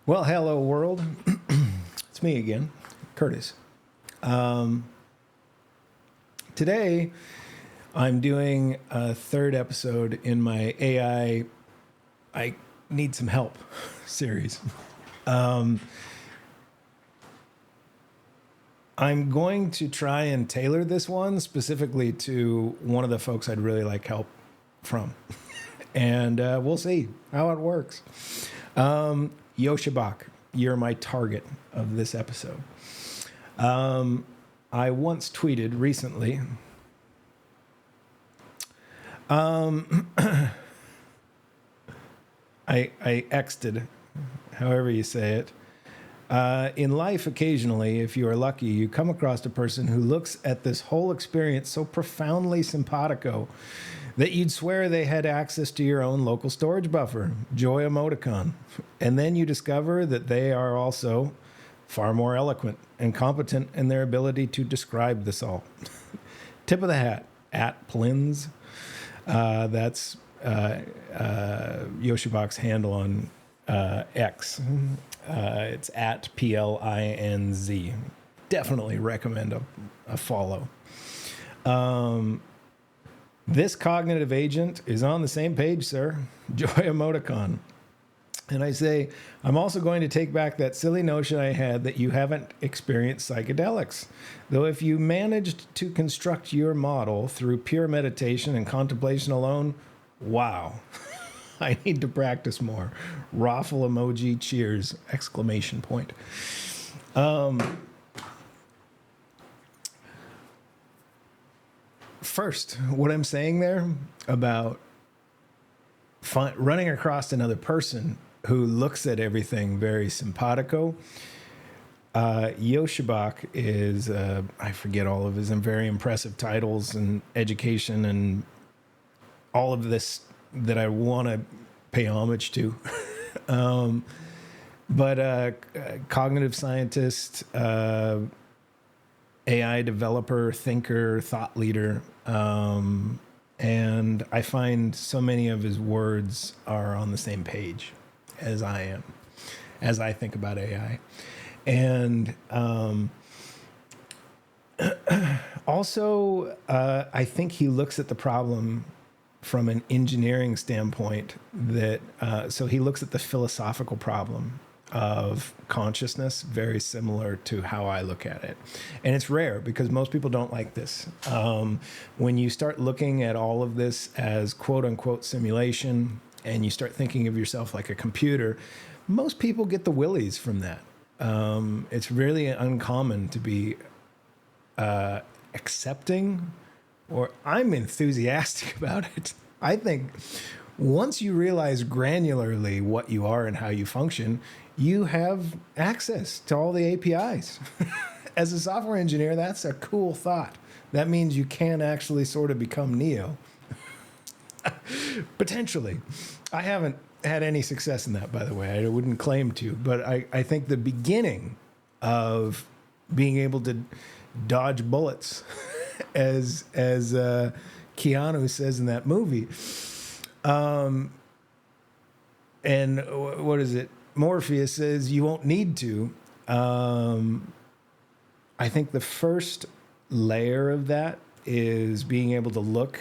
Well, hello, world. It's me again, Curtis. Today, I'm doing a third episode in my AI I Need Some Help series. I'm going to try and tailor this one specifically to one of the folks I'd really like help from. And we'll see how it works. Joscha Bach, you're my target of this episode. I once tweeted recently. I X'd, however you say it. In life, occasionally, if you are lucky, you come across a person who looks at this whole experience so profoundly simpatico that you'd swear they had access to your own local storage buffer, joy emoticon. And then you discover that they are also far more eloquent and competent in their ability to describe this all. Tip of the hat, at Plins. That's Joscha Bach's handle on X. It's at PLINZ. Definitely recommend a follow. This cognitive agent is on the same page, sir. Joy emoticon. And I say, I'm also going to take back that silly notion I had that you haven't experienced psychedelics. Though if you managed to construct your model through pure meditation and contemplation alone, wow. I need to practice more. Raffle emoji, cheers, exclamation point. First, what I'm saying there about running across another person who looks at everything very simpatico. Joscha Bach is, I forget all of his very impressive titles and education and all of this that I want to pay homage to. But cognitive scientist, AI developer, thinker, thought leader. And I find so many of his words are on the same page as I am, as I think about AI. And also, I think he looks at the problem from an engineering standpoint so he looks at the philosophical problem of consciousness very similar to how I look at it. And it's rare because most people don't like this. When you start looking at all of this as quote unquote simulation and you start thinking of yourself like a computer, most people get the willies from that. It's really uncommon to be accepting, or I'm enthusiastic about it. I think once you realize granularly what you are and how you function, you have access to all the APIs. As a software engineer, that's a cool thought. That means you can actually sort of become Neo. Potentially. I haven't had any success in that, by the way. I wouldn't claim to, but I think the beginning of being able to dodge bullets, as Keanu says in that movie, and what is it? Morpheus says you won't need to. I think the first layer of that is being able to look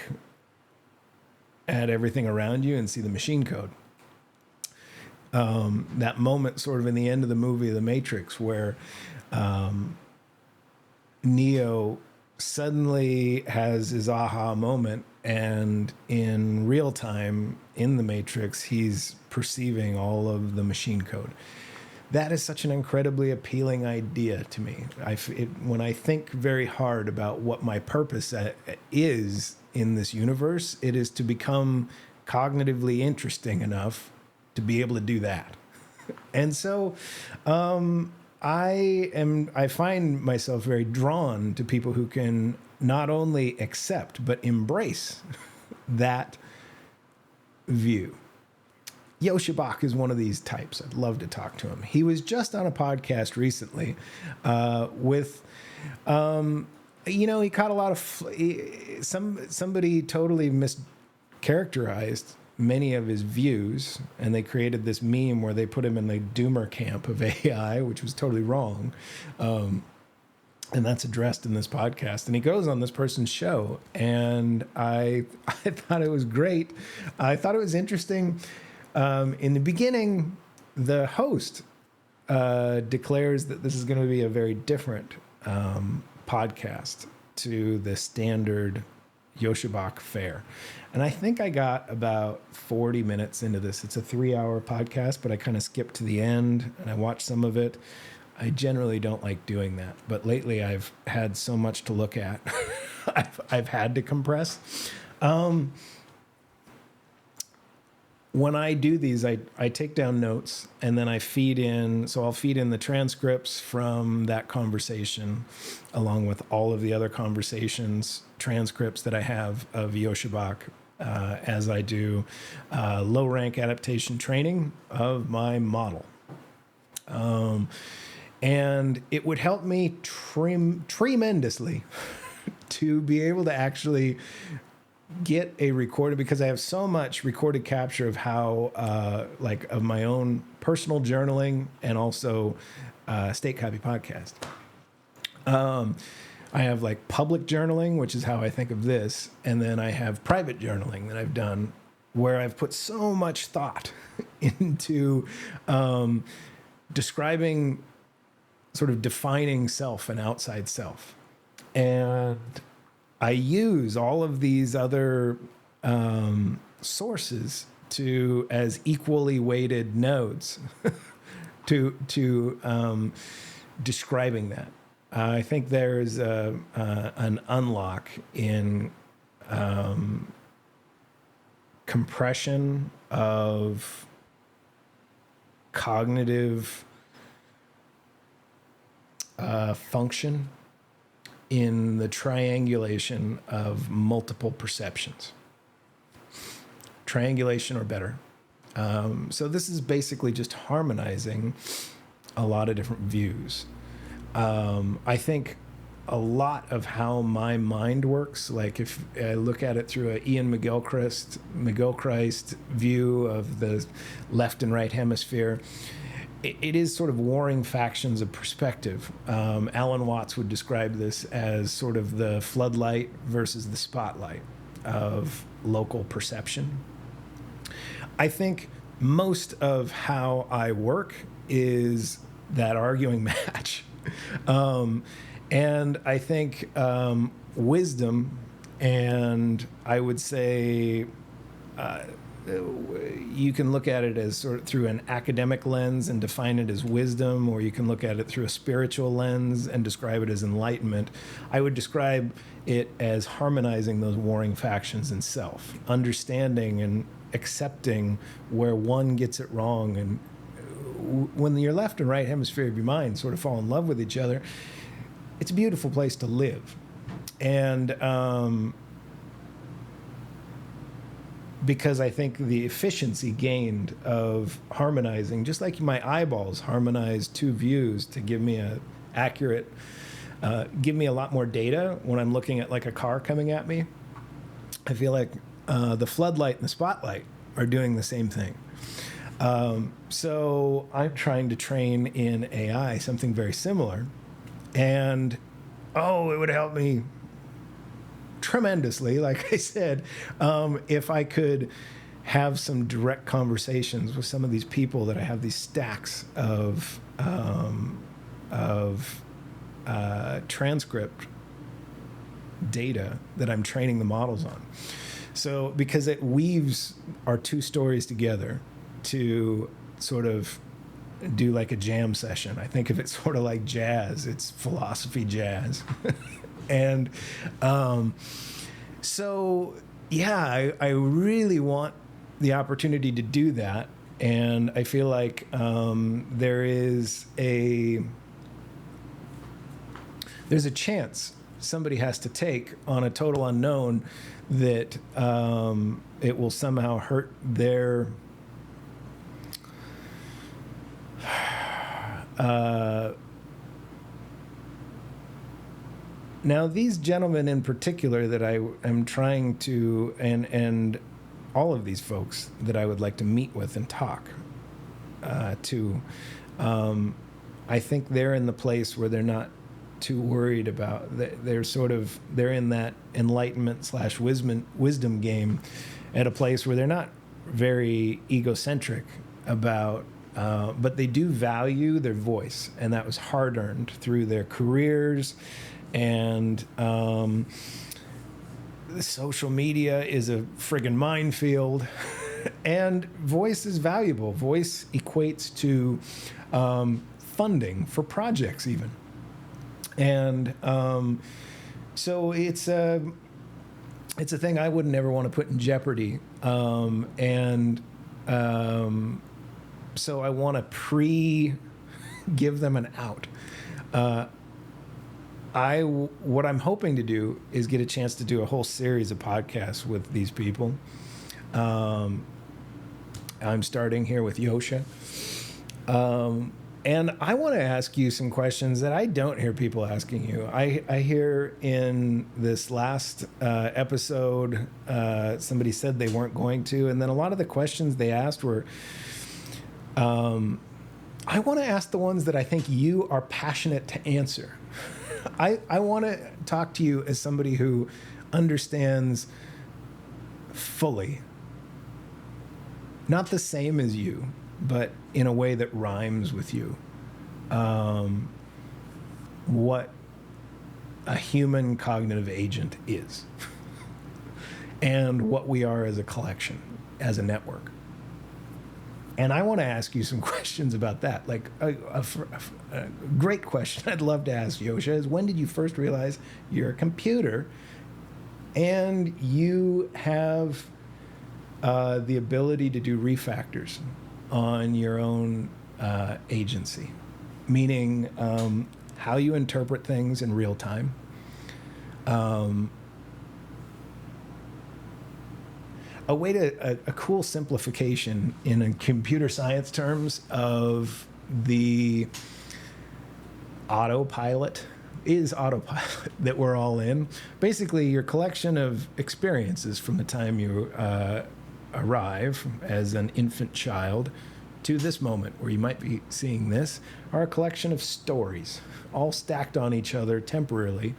at everything around you and see the machine code. That moment sort of in the end of the movie, The Matrix, where Neo suddenly has his aha moment, and in real time in the Matrix, he's perceiving all of the machine code. That is such an incredibly appealing idea to me. When I think very hard about what my purpose is in this universe, it is to become cognitively interesting enough to be able to do that. And so I find myself very drawn to people who can not only accept but embrace that view. Joscha Bach is one of these types. I'd love to talk to him. He was just on a podcast recently with, he caught a lot of, somebody totally mischaracterized many of his views, and they created this meme where they put him in the doomer camp of AI, which was totally wrong. And that's addressed in this podcast. And he goes on this person's show, and I thought it was great. I thought it was interesting. In the beginning, the host declares that this is going to be a very different podcast to the standard Joscha Bach fare. And I think I got about 40 minutes into this. It's a 3-hour podcast, but I kind of skipped to the end and I watched some of it. I generally don't like doing that, but lately I've had so much to look at. I've had to compress. When I do these, I take down notes, and then I feed in. So I'll feed in the transcripts from that conversation, along with all of the other conversations, transcripts that I have of Joscha Bach, as I do low rank adaptation training of my model. And it would help me tremendously to be able to actually get a recorded, because I have so much recorded capture of how, of my own personal journaling and also State Copy Podcast. I have like public journaling, which is how I think of this. And then I have private journaling that I've done where I've put so much thought into describing, sort of defining self and outside self. And I use all of these other sources as equally weighted nodes to describing that. I think there's an unlock in compression of cognitive function in the triangulation of multiple perceptions. Triangulation or better. So this is basically just harmonizing a lot of different views. I think a lot of how my mind works, like if I look at it through a Ian McGilchrist view of the left and right hemisphere, it is sort of warring factions of perspective. Alan Watts would describe this as sort of the floodlight versus the spotlight of local perception. I think most of how I work is that arguing match. And I think wisdom, and I would say you can look at it as sort of through an academic lens and define it as wisdom, or you can look at it through a spiritual lens and describe it as enlightenment. I would describe it as harmonizing those warring factions in self, understanding and accepting where one gets it wrong. And when your left and right hemisphere of your mind sort of fall in love with each other, it's a beautiful place to live. And because I think the efficiency gained of harmonizing, just like my eyeballs harmonize two views to give me give me a lot more data when I'm looking at like a car coming at me. I feel like the floodlight and the spotlight are doing the same thing. So I'm trying to train in AI something very similar, and it would help me tremendously, like I said, if I could have some direct conversations with some of these people that I have these stacks of transcript data that I'm training the models on. So because it weaves our two stories together to sort of do like a jam session. I think of it sort of like jazz. It's philosophy jazz. And so, yeah, I really want the opportunity to do that. And I feel like there's a chance somebody has to take on a total unknown that it will somehow hurt their now these gentlemen in particular that I am trying to and all of these folks that I would like to meet with and talk to. I think they're in the place where they're not too worried about. They're in that enlightenment / wisdom game, at a place where they're not very egocentric about, but they do value their voice, and that was hard earned through their careers, and social media is a friggin' minefield. And voice is valuable. Voice equates to funding for projects, even. And so it's a thing I would never want to put in jeopardy. So I want to give them an out. What I'm hoping to do is get a chance to do a whole series of podcasts with these people. I'm starting here with Joscha. And I want to ask you some questions that I don't hear people asking you. I hear in this last episode, somebody said they weren't going to, and then a lot of the questions they asked were, I want to ask the ones that I think you are passionate to answer. I want to talk to you as somebody who understands fully, not the same as you, but in a way that rhymes with you, what a human cognitive agent is and what we are as a collection, as a network. And I want to ask you some questions about that. Like a great question I'd love to ask Joscha is, when did you first realize you're a computer and you have the ability to do refactors on your own agency? Meaning how you interpret things in real time. A cool simplification in computer science terms of the autopilot that we're all in. Basically, your collection of experiences from the time you arrive as an infant child to this moment where you might be seeing this are a collection of stories, all stacked on each other temporarily,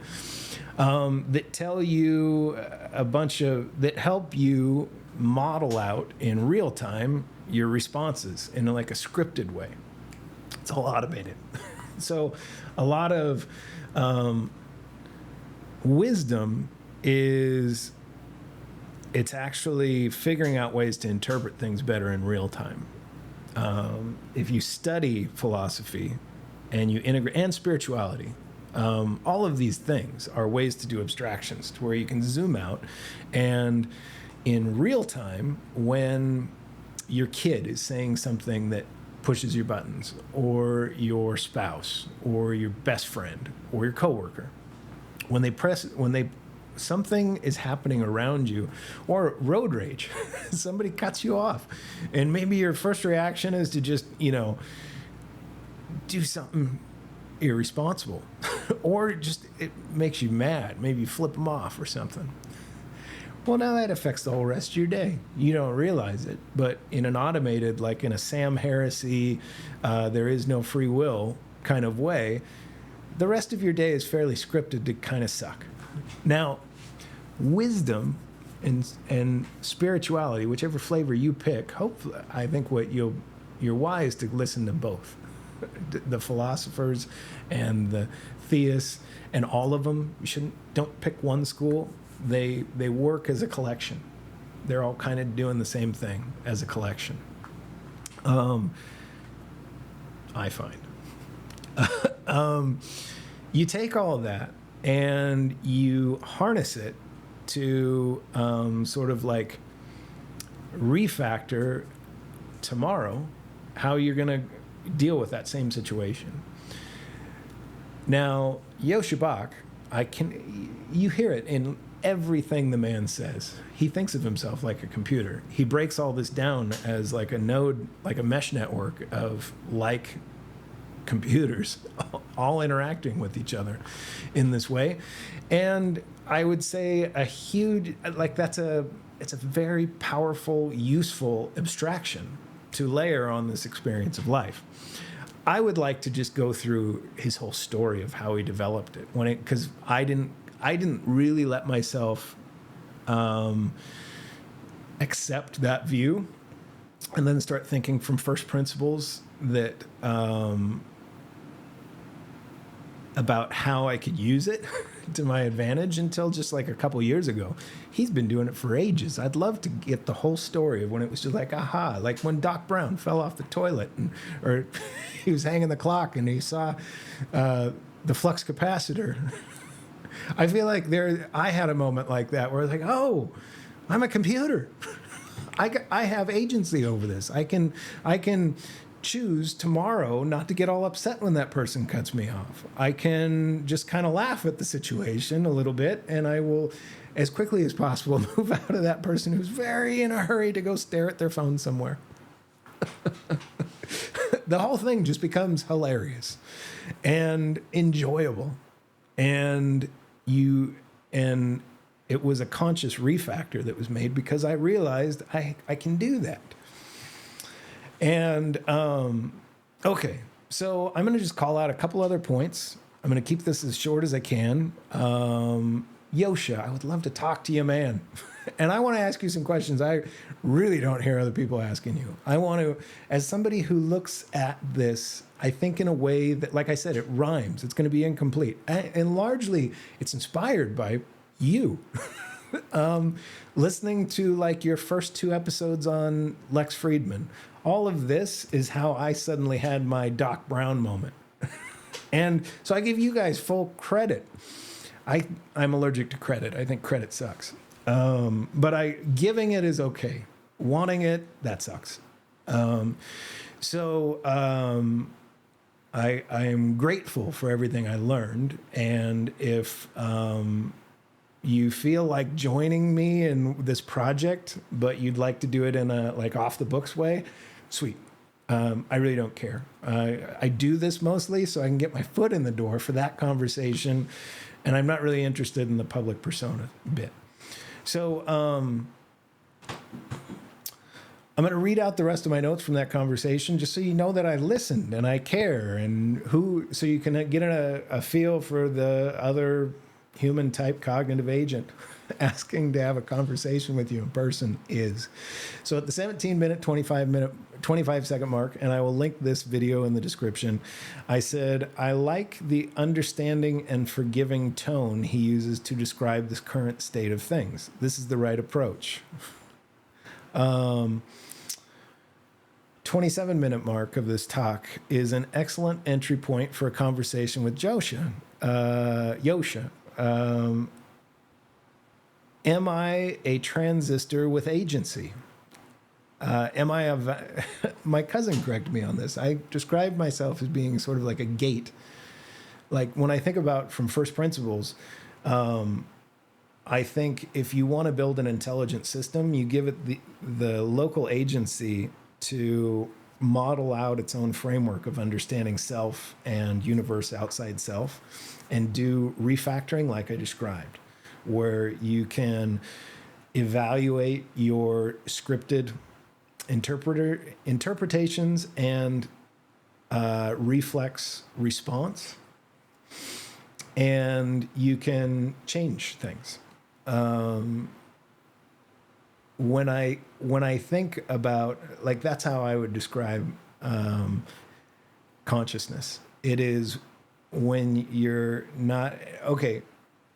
that tell you that help you model out in real time your responses in like a scripted way. It's all automated. So a lot of wisdom it's actually figuring out ways to interpret things better in real time. If you study philosophy and you integrate, and spirituality, all of these things are ways to do abstractions to where you can zoom out, and in real time, when your kid is saying something that pushes your buttons, or your spouse, or your best friend, or your coworker, something is happening around you, or road rage, somebody cuts you off, and maybe your first reaction is to just, do something irresponsible, or just it makes you mad. Maybe you flip them off or something. Well, now that affects the whole rest of your day. You don't realize it, but in an automated, like in a Sam Harris-y, there is no free will kind of way, the rest of your day is fairly scripted to kind of suck. Now, wisdom and spirituality, whichever flavor you pick, hopefully, I think you're wise to listen to both, the philosophers and the theists, and all of them. Don't pick one school. They work as a collection. They're all kind of doing the same thing as a collection. I find. You take all of that and you harness it to sort of like refactor tomorrow how you're going to deal with that same situation. Now, Joscha Bach, you hear it in everything the man says. He thinks of himself like a computer. He breaks all this down as like a node, like a mesh network of like computers all interacting with each other in this way. And I would say that's it's a very powerful, useful abstraction to layer on this experience of life. I would like to just go through his whole story of how he developed it because I didn't really let myself accept that view and then start thinking from first principles that about how I could use it to my advantage until just like a couple years ago. He's been doing it for ages. I'd love to get the whole story of when it was just like, aha, like when Doc Brown fell off the toilet or he was hanging the clock and he saw the flux capacitor. I feel like I had a moment like that where I was like, oh, I'm a computer. I have agency over this. I can choose tomorrow not to get all upset when that person cuts me off. I can just kind of laugh at the situation a little bit, and I will, as quickly as possible, move out of that person who's very in a hurry to go stare at their phone somewhere. The whole thing just becomes hilarious and enjoyable. And it was a conscious refactor that was made because I realized I can do that. And, okay, so I'm going to just call out a couple other points. I'm going to keep this as short as I can. Joscha, I would love to talk to you, man. And I want to ask you some questions I really don't hear other people asking you. I want to, as somebody who looks at this, I think in a way that, like I said, it rhymes. It's going to be incomplete. And largely, it's inspired by you. Listening to like your first 2 episodes on Lex Friedman. All of this is how I suddenly had my Doc Brown moment. And so I give you guys full credit. I'm allergic to credit. I think credit sucks. But giving it is okay. Wanting it, that sucks. I am grateful for everything I learned. And if you feel like joining me in this project, but you'd like to do it in a like off the books way, sweet. I really don't care. I do this mostly so I can get my foot in the door for that conversation, and I'm not really interested in the public persona bit. So I'm going to read out the rest of my notes from that conversation just so you know that I listened and I care, and so you can get a feel for the other human type cognitive agent asking to have a conversation with you in person is. So at the 17-minute, 25-second mark, and I will link this video in the description, I said, I like the understanding and forgiving tone he uses to describe this current state of things. This is the right approach. 27-minute mark of this talk is an excellent entry point for a conversation with Joscha. Joscha. Am I a transistor with agency? My cousin corrected me on this. I described myself as being sort of like a gate. Like when I think about from first principles, I think if you want to build an intelligent system, you give it the local agency to model out its own framework of understanding self and universe outside self, and do refactoring like I described, where you can evaluate your scripted interpretations and reflex response, and you can change things. When I think about, like, that's how I would describe consciousness. It is when you're not, okay,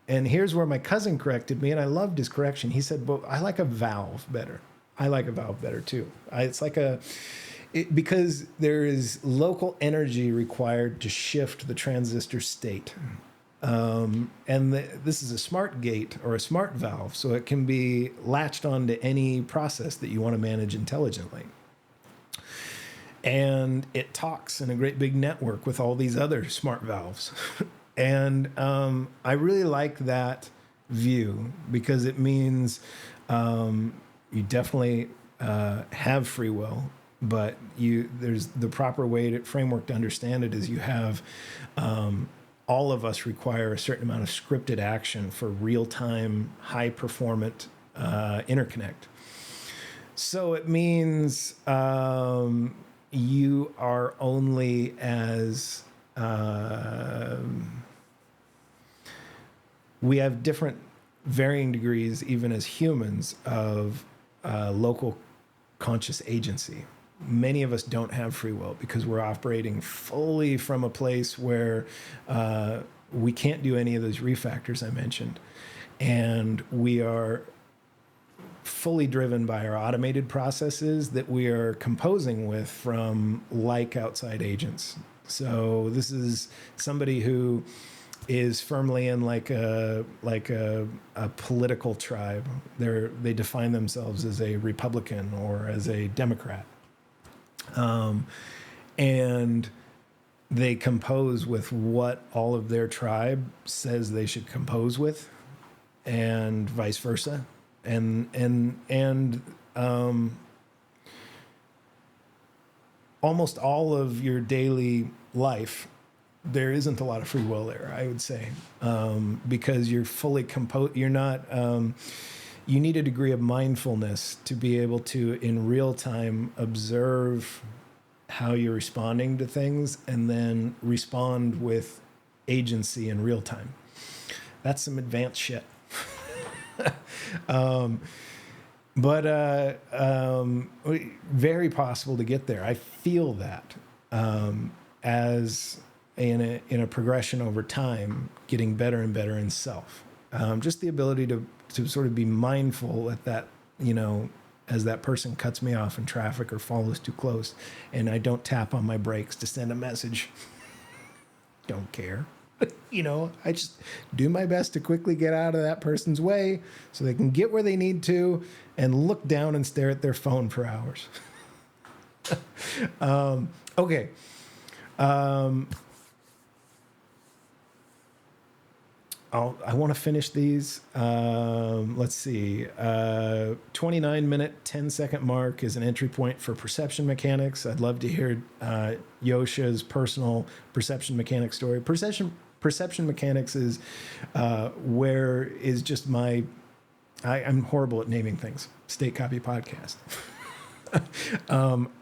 and here's where my cousin corrected me, and I loved his correction. He said, well, I like a valve better. I like a valve better too. It's like because there is local energy required to shift the transistor state. This is a smart gate or a smart valve, so it can be latched onto any process that you want to manage intelligently. And it talks in a great big network with all these other smart valves. And I really like that view because it means you definitely have free will, but there's the proper framework to understand it is you have all of us require a certain amount of scripted action for real-time, high-performant interconnect. So it means you are only as we have different varying degrees, even as humans, of local conscious agency. Many of us don't have free will because we're operating fully from a place where we can't do any of those refactors I mentioned. And we are fully driven by our automated processes that we are composing with from like outside agents. So this is somebody who is firmly in like a political tribe. They define themselves as a Republican or as a Democrat. And they compose with what all of their tribe says they should compose with, and vice versa. And almost all of your daily life, there isn't a lot of free will there, I would say, because you're fully composed. You're not. You need a degree of mindfulness to be able to, in real time, observe how you're responding to things and then respond with agency in real time. That's some advanced shit. But very possible to get there. I feel that as in a progression over time, getting better and better in self. Just the ability to sort of be mindful at that, as that person cuts me off in traffic or follows too close, and I don't tap on my brakes to send a message. Don't care. I just do my best to quickly get out of that person's way so they can get where they need to and look down and stare at their phone for hours. Okay. I want to finish these. Let's see. 29-minute, 10-second mark is an entry point for perception mechanics. I'd love to hear Joscha's personal perception mechanics story. Perception mechanics is where is just I'm horrible at naming things. State Copy Podcast.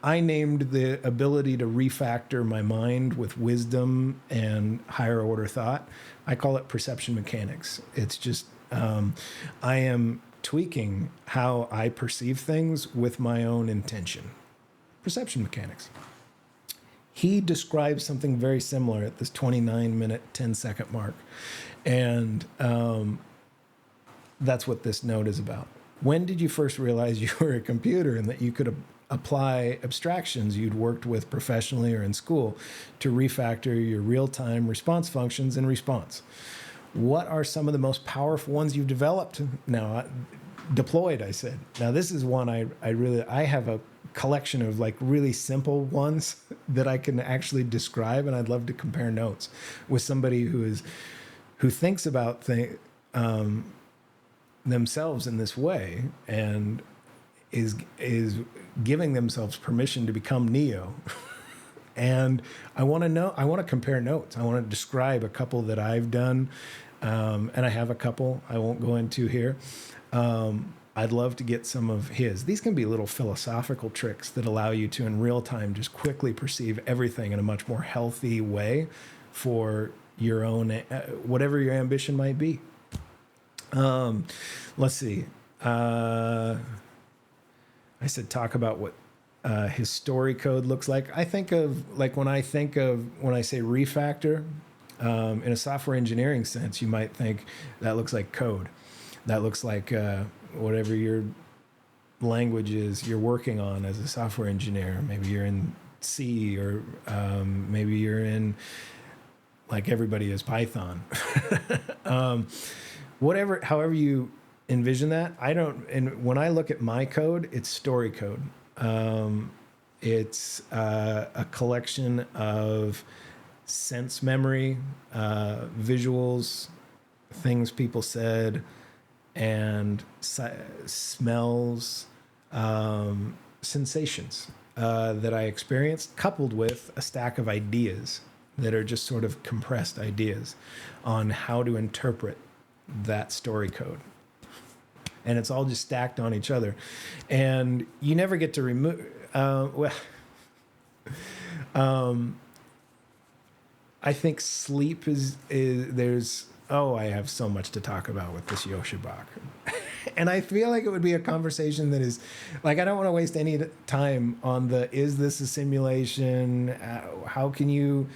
I named the ability to refactor my mind with wisdom and higher order thought. I call it perception mechanics. It's just I am tweaking how I perceive things with my own intention. Perception mechanics. He describes something very similar at this 29-minute, 10-second mark. And that's what this note is about. When did you first realize you were a computer and that you could apply abstractions you'd worked with professionally or in school to refactor your real-time response functions in response? What are some of the most powerful ones you've developed? Now, deployed, I said. Now, this is one I have a collection of like really simple ones that I can actually describe, and I'd love to compare notes with somebody who thinks about themselves in this way and is giving themselves permission to become Neo. And I want to compare notes. I want to describe a couple that I've done, and I have a couple I won't go into here. I'd love to get some of his. These can be little philosophical tricks that allow you to, in real time, just quickly perceive everything in a much more healthy way for your own, whatever your ambition might be. Let's see. I said talk about what his story code looks like. I think of like when I say refactor, in a software engineering sense, you might think that looks like code. That looks like whatever your language is you're working on as a software engineer. Maybe you're in C, or maybe you're in, like everybody is, Python. However you envision that. And when I look at my code, it's story code. It's a collection of sense memory, visuals, things people said, and smells, sensations that I experienced, coupled with a stack of ideas that are just sort of compressed ideas on how to interpret that story code. and it's all just stacked on each other, and you never get to remove. I think sleep is there's. Oh, I have so much to talk about with this Joscha Bach. And I feel like it would be a conversation that is, like, I don't want to waste any time on is this a simulation? How can you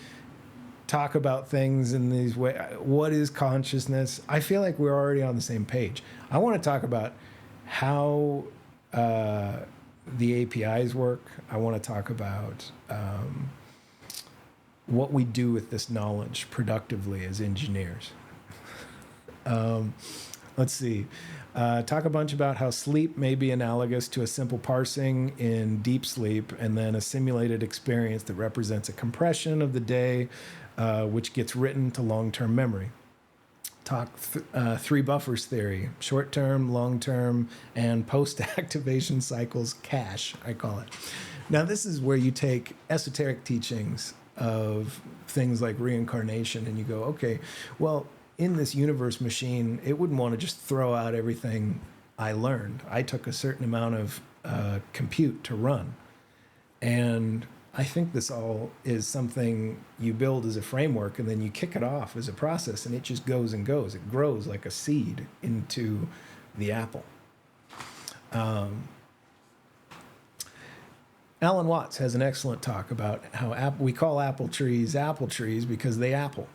talk about things in these ways? What is consciousness? I feel like we're already on the same page. I want to talk about how the APIs work. I want to talk about what we do with this knowledge productively as engineers. Let's see. Talk a bunch about how sleep may be analogous to a simple parsing in deep sleep, and then a simulated experience that represents a compression of the day, which gets written to long-term memory. Talk three buffers theory: short-term, long-term, and post-activation cycles, cache, I call it. Now, this is where you take esoteric teachings of things like reincarnation and you go, okay, well, in this universe machine, it wouldn't want to just throw out everything I learned. I took a certain amount of compute to run. And I think this all is something you build as a framework, and then you kick it off as a process, and it just goes and goes. It grows like a seed into the apple. Alan Watts has an excellent talk about how we call apple trees because they apple.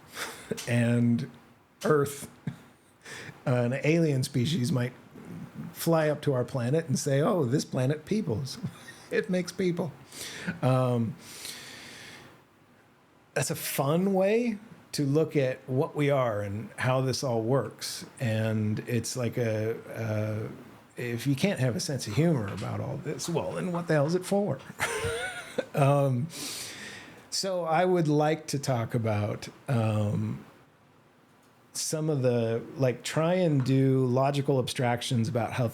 And Earth, an alien species, might fly up to our planet and say, oh, this planet peoples. It makes people. That's a fun way to look at what we are and how this all works. And it's like if you can't have a sense of humor about all this, well, then what the hell is it for? So I would like to talk about some of the, like, try and do logical abstractions about how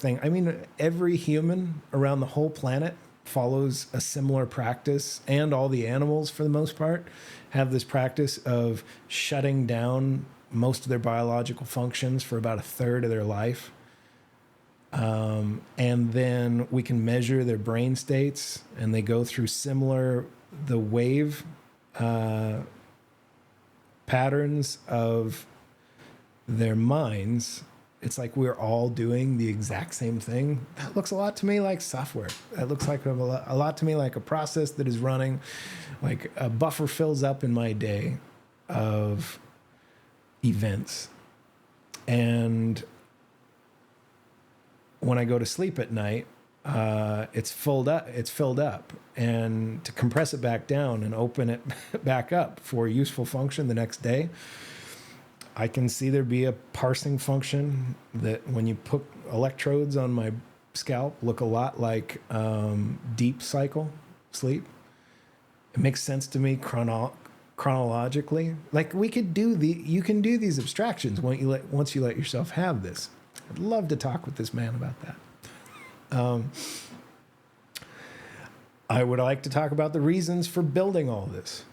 every human around the whole planet follows a similar practice, and all the animals, for the most part, have this practice of shutting down most of their biological functions for about a third of their life. And then we can measure their brain states, and they go through the wave patterns of their minds. It's like we're all doing the exact same thing. That looks a lot to me like software. That looks like a lot to me like a process that is running. Like a buffer fills up in my day of events. And when I go to sleep at night, it's filled up. And to compress it back down and open it back up for a useful function the next day, I can see there be a parsing function that, when you put electrodes on my scalp, look a lot like deep cycle sleep. It makes sense to me chronologically. Like, you can do these abstractions once you let yourself have this. I'd love to talk with this man about that. I would like to talk about the reasons for building all this.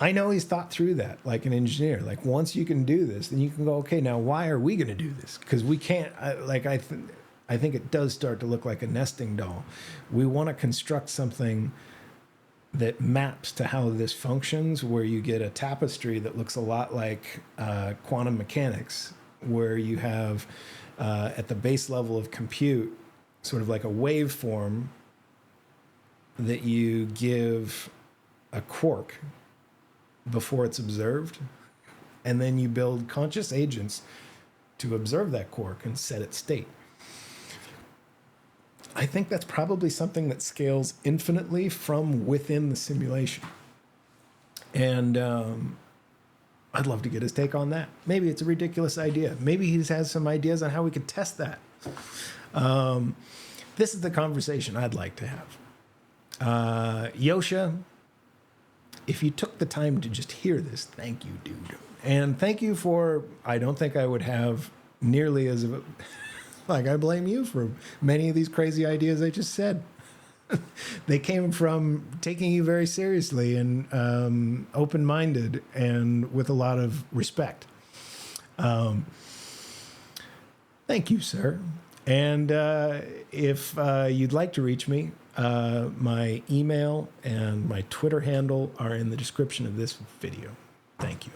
I know he's thought through that like an engineer. Like, once you can do this, then you can go, okay, now why are we going to do this? Because we can't, I think it does start to look like a nesting doll. We want to construct something that maps to how this functions, where you get a tapestry that looks a lot like quantum mechanics, where you have at the base level of compute sort of like a waveform that you give a quark before it's observed, and then you build conscious agents to observe that quark and set its state. I think that's probably something that scales infinitely from within the simulation. And I'd love to get his take on that. Maybe it's a ridiculous idea. Maybe he has some ideas on how we could test that. This is the conversation I'd like to have. Joscha, if you took the time to just hear this, thank you, dude. And thank you for, I don't think I would have nearly as of a, like, I blame you for many of these crazy ideas I just said. They came from taking you very seriously and open-minded and with a lot of respect. Thank you, sir. And if you'd like to reach me, my email and my Twitter handle are in the description of this video. Thank you.